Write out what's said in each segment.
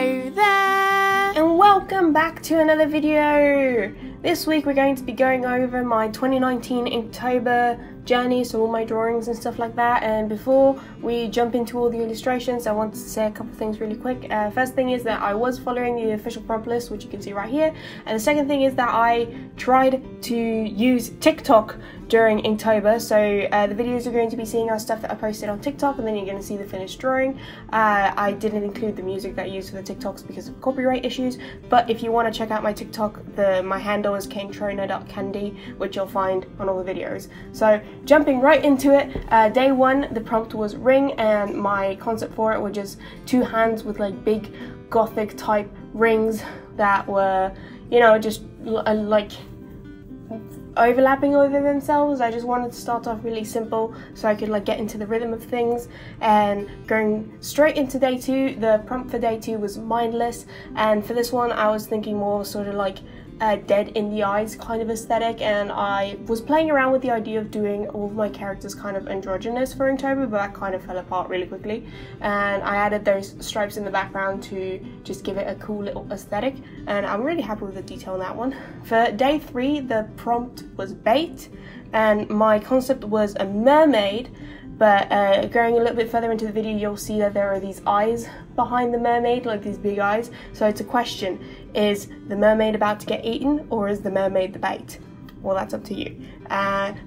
Hello there! And welcome back to another video! This week we're going to be going over my 2019 Inktober journey, so all my drawings and stuff like that. And before we jump into all the illustrations, I want to say a couple things really quick. First thing is that I was following the official prompt list, which you can see right here. And the second thing is that I tried to use TikTok during Inktober, so the videos you're going to be seeing are stuff that I posted on TikTok, and then you're going to see the finished drawing. I didn't include the music that I used for the TikToks because of copyright issues, but if you want to check out my TikTok, my handle is kanetrona.candy, which you'll find on all the videos. So jumping right into it, day one, the prompt was ring, and my concept for it was just two hands with like big gothic type rings that were, you know, just like overlapping over themselves. I just wanted to start off really simple so I could like get into the rhythm of things. And going straight into day two, the prompt for day two was mindless, and for this one I was thinking more sort of like dead in the eyes kind of aesthetic, and I was playing around with the idea of doing all of my characters kind of androgynous for Inktober, but that kind of fell apart really quickly, and I added those stripes in the background to just give it a cool little aesthetic, and I'm really happy with the detail on that one. For day three, the prompt was bait, and my concept was a mermaid, but going a little bit further into the video, you'll see that there are these eyes behind the mermaid, like these big eyes. So it's a question: is the mermaid about to get eaten, or is the mermaid the bait? Well, that's up to you.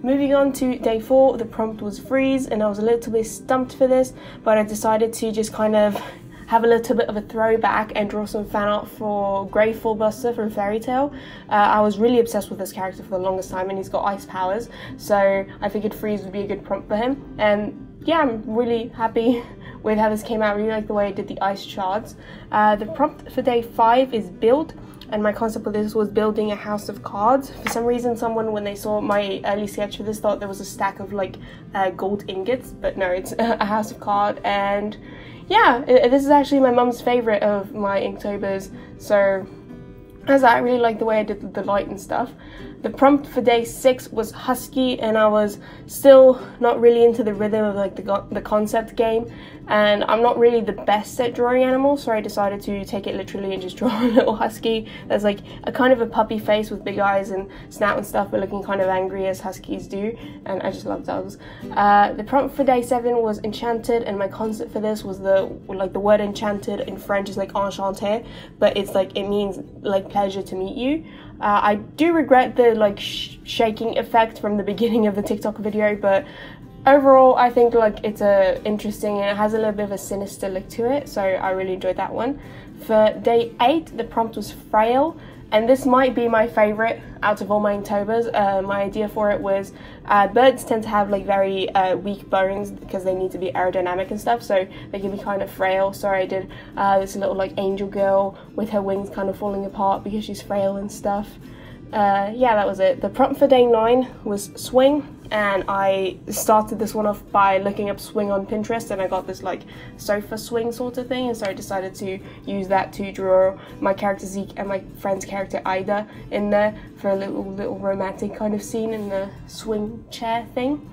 Moving on to day four, the prompt was freeze, and I was a little bit stumped for this, but I decided to just kind of have a little bit of a throwback and draw some fan art for Grateful Buster from Fairy Tail. I was really obsessed with this character for the longest time, and he's got ice powers, so I figured freeze would be a good prompt for him. And yeah, I'm really happy with how this came out. I really like the way I did the ice shards. The prompt for day five is build, and my concept for this was building a house of cards. For some reason, someone, when they saw my early sketch for this, thought there was a stack of like gold ingots, but no, it's a house of cards. And yeah, this is actually my mum's favourite of my Inktober's, so as I really like the way I did the light and stuff. The prompt for day six was husky, and I was still not really into the rhythm of like the concept game, and I'm not really the best at drawing animals, so I decided to take it literally and just draw a little husky that's like a kind of a puppy face with big eyes and snout and stuff, but looking kind of angry as huskies do, and I just love dogs. The prompt for day seven was enchanted, and my concept for this was the word enchanted in French is like enchanté, but it's like, it means like pleasure to meet you. I do regret the like shaking effect from the beginning of the TikTok video, but overall I think like it's interesting, and it has a little bit of a sinister look to it, so I really enjoyed that one. For day eight, the prompt was frail, and this might be my favourite out of all my Inktober's. My idea for it was birds tend to have like very weak bones because they need to be aerodynamic and stuff, so they can be kind of frail. So I did this little like angel girl with her wings kind of falling apart because she's frail and stuff. Yeah, that was it. The prompt for day nine was swing, and I started this one off by looking up swing on Pinterest, and I got this like sofa swing sort of thing, and so I decided to use that to draw my character Zeke and my friend's character Ida in there for a little romantic kind of scene in the swing chair thing.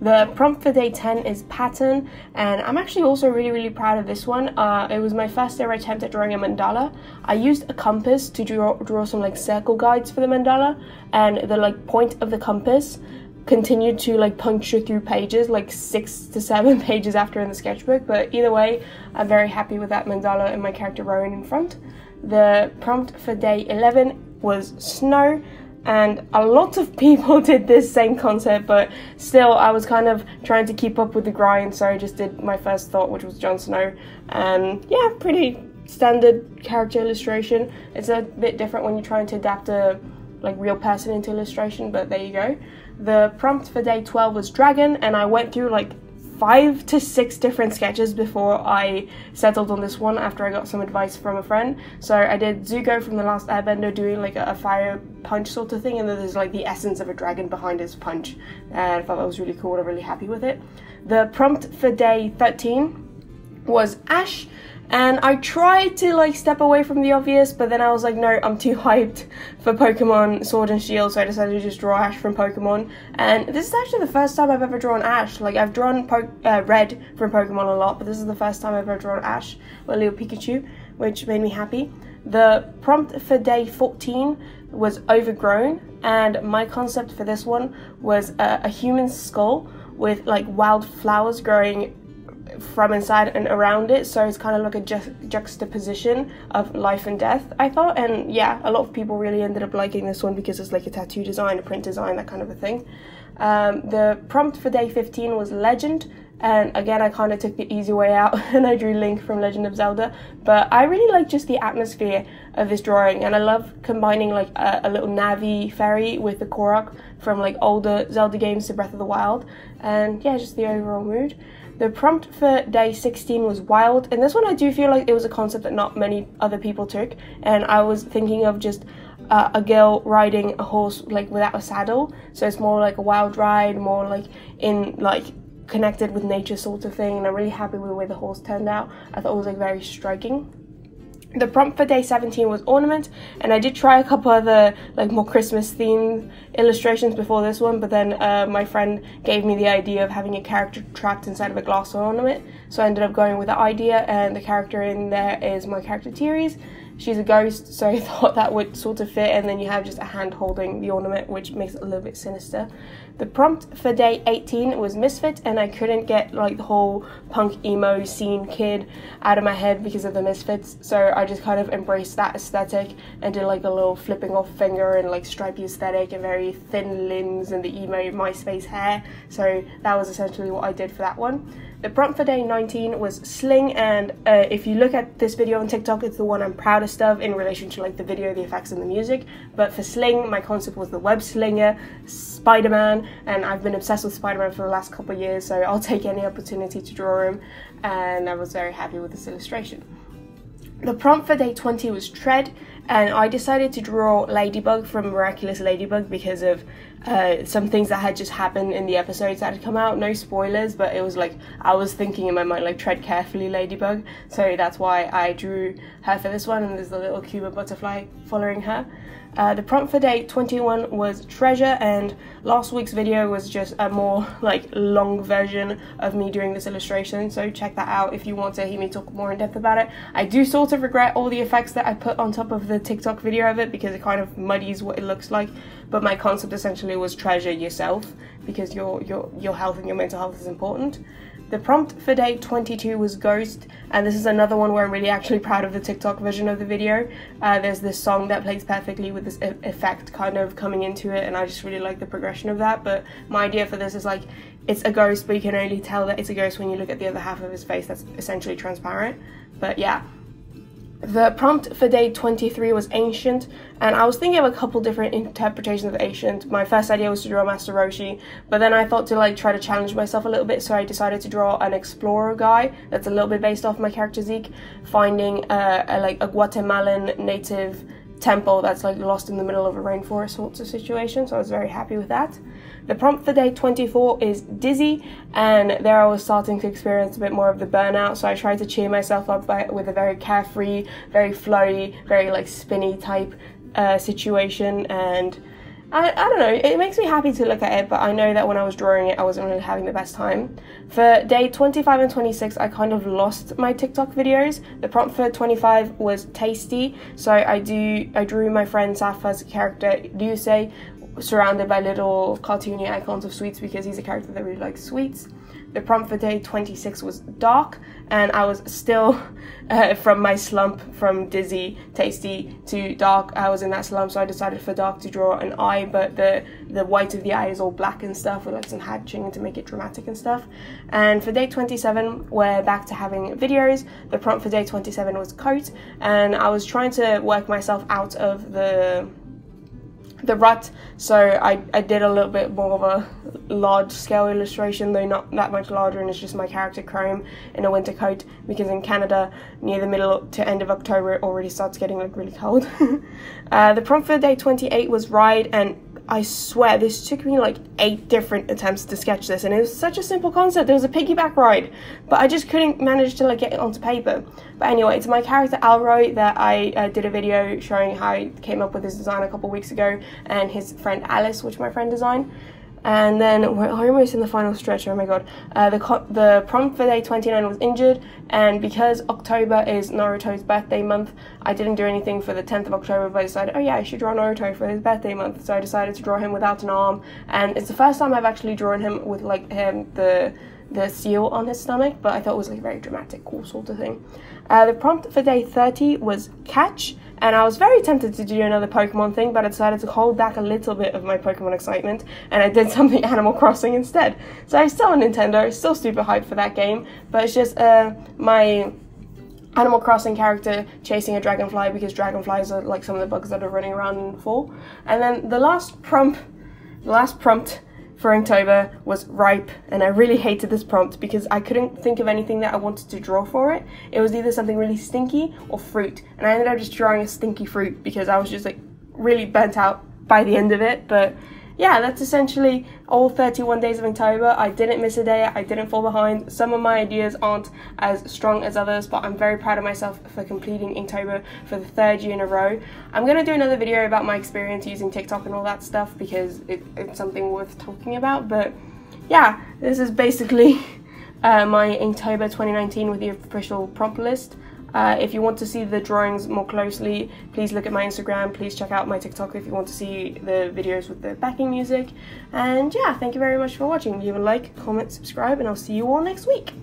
The prompt for day 10 is pattern, and I'm actually also really proud of this one. It was my first ever attempt at drawing a mandala. I used a compass to draw some like circle guides for the mandala, and the like point of the compass continued to like puncture through pages, like 6 to 7 pages after in the sketchbook, but either way, I'm very happy with that mandala and my character Rowan in front. The prompt for day 11 was snow, and a lot of people did this same concept, but still I was kind of trying to keep up with the grind, so I just did my first thought, which was Jon Snow, and yeah, pretty standard character illustration. It's a bit different when you're trying to adapt a like real person into illustration, but there you go. The prompt for day 12 was dragon, and I went through like 5 to 6 different sketches before I settled on this one after I got some advice from a friend. So I did Zuko from The Last Airbender doing like a fire punch sort of thing, and then there's like the essence of a dragon behind his punch, and I thought that was really cool and I'm really happy with it. The prompt for day 13 was ash, And I tried to like step away from the obvious, but then I was like, no, I'm too hyped for Pokemon Sword and Shield, so I decided to just draw Ash from Pokemon. And this is actually the first time I've ever drawn Ash. Like, I've drawn Red from Pokemon a lot, but this is the first time I've ever drawn Ash, or little Pikachu, which made me happy. The prompt for day 14 was overgrown, and my concept for this one was a human skull with like wild flowers growing from inside and around it, so it's kind of like a juxtaposition of life and death, I thought. And yeah, a lot of people really ended up liking this one because it's like a tattoo design, a print design, that kind of a thing. The prompt for day 15 was legend, and again I kind of took the easy way out and I drew Link from Legend of Zelda, but I really like just the atmosphere of this drawing, and I love combining like a little Navi fairy with the Korok from like older Zelda games to Breath of the Wild, and yeah, just the overall mood. The prompt for day 16 was wild, and this one I do feel like it was a concept that not many other people took, and I was thinking of just a girl riding a horse like without a saddle, so it's more like a wild ride, more like in like connected with nature sort of thing, and I'm really happy with the way the horse turned out. I thought it was like very striking. The prompt for day 17 was ornament, and I did try a couple other like more Christmas themed illustrations before this one, but then my friend gave me the idea of having a character trapped inside of a glass ornament, so I ended up going with that idea, and the character in there is my character Teres. She's a ghost, so I thought that would sort of fit, and then you have just a hand holding the ornament, which makes it a little bit sinister. The prompt for day 18 was misfit, and I couldn't get like the whole punk emo scene kid out of my head because of the misfits, so I just kind of embraced that aesthetic and did like a little flipping off finger and like stripy aesthetic and very thin limbs and the emo MySpace hair, so that was essentially what I did for that one. The prompt for day 19 was sling, and if you look at this video on TikTok, it's the one I'm proudest of in relation to like the video, the effects and the music. But for sling, my concept was the web slinger, Spider-Man, and I've been obsessed with Spider-Man for the last couple of years, so I'll take any opportunity to draw him, and I was very happy with this illustration. The prompt for day 20 was tread, and I decided to draw Ladybug from Miraculous Ladybug because of some things that had just happened in the episodes that had come out. No spoilers, but it was like I was thinking in my mind like tread carefully Ladybug, so that's why I drew her for this one, and there's the little Cuba butterfly following her. The prompt for day 21 was treasure, and last week's video was just a more like long version of me doing this illustration, so check that out if you want to hear me talk more in depth about it. I do sort of regret all the effects that I put on top of the TikTok video of it because it kind of muddies what it looks like, but my concept essentially was treasure yourself because your health and your mental health is important. The prompt for day 22 was ghost, and this is another one where I'm really actually proud of the TikTok version of the video. There's this song that plays perfectly with this effect kind of coming into it, and I just really like the progression of that. But my idea for this is like, it's a ghost, but you can only tell that it's a ghost when you look at the other half of his face that's essentially transparent. But yeah. The prompt for day 23 was ancient, and I was thinking of a couple different interpretations of ancient. My first idea was to draw Master Roshi, but then I thought to like try to challenge myself a little bit, so I decided to draw an explorer guy that's a little bit based off my character Zeke, finding like a Guatemalan native temple that's like lost in the middle of a rainforest sorts of situation, so I was very happy with that. The prompt for day 24 is dizzy, and there I was starting to experience a bit more of the burnout, so I tried to cheer myself up with a very carefree, very flowy, very like spinny type situation, and I don't know, it makes me happy to look at it, but I know that when I was drawing it I wasn't really having the best time. For day 25 and 26 I kind of lost my TikTok videos. The prompt for 25 was tasty, so I drew my friend Safa's character Ryusei surrounded by little cartoony icons of sweets because he's a character that really likes sweets. The prompt for day 26 was dark, and I was still from my slump from dizzy, tasty to dark. I was in that slump, so I decided for dark to draw an eye, but the white of the eye is all black and stuff with like some hatching to make it dramatic and stuff. And for day 27 we're back to having videos. The prompt for day 27 was coat, and I was trying to work myself out of the rut, so I did a little bit more of a large scale illustration, though not that much larger, and it's just my character Chrome in a winter coat because in Canada near the middle to end of October it already starts getting like really cold. The prompt for day 28 was ride, and I swear this took me like 8 different attempts to sketch this, and it was such a simple concept. It was a piggyback ride, but I just couldn't manage to like get it onto paper. But anyway, it's my character Alroy that I did a video showing how I came up with this design a couple weeks ago, and his friend Alice, which my friend designed. And then we're almost in the final stretch. Oh my god. The prompt for day 29 was injured, and because October is Naruto's birthday month, I didn't do anything for the 10th of October, but I decided, oh yeah, I should draw Naruto for his birthday month. So I decided to draw him without an arm, and it's the first time I've actually drawn him with like the seal on his stomach, but I thought it was like a very dramatic, cool sort of thing. The prompt for day 30 was catch, and I was very tempted to do another Pokemon thing, but I decided to hold back a little bit of my Pokemon excitement, and I did something Animal Crossing instead. So I'm still on Nintendo, still super hyped for that game, but it's just my Animal Crossing character chasing a dragonfly, because dragonflies are like some of the bugs that are running around in fall. And then the last prompt for Inktober was ripe, and I really hated this prompt because I couldn't think of anything that I wanted to draw for it. It was either something really stinky or fruit, and I ended up just drawing a stinky fruit because I was just like really burnt out by the end of it. But yeah, that's essentially all 31 days of Inktober. I didn't miss a day, I didn't fall behind. Some of my ideas aren't as strong as others, but I'm very proud of myself for completing Inktober for the 3rd year in a row. I'm going to do another video about my experience using TikTok and all that stuff, because it's something worth talking about. But yeah, this is basically my Inktober 2019 with the official prompt list. If you want to see the drawings more closely, please look at my Instagram. Please check out my TikTok if you want to see the videos with the backing music. And yeah, thank you very much for watching. Leave a like, comment, subscribe, and I'll see you all next week.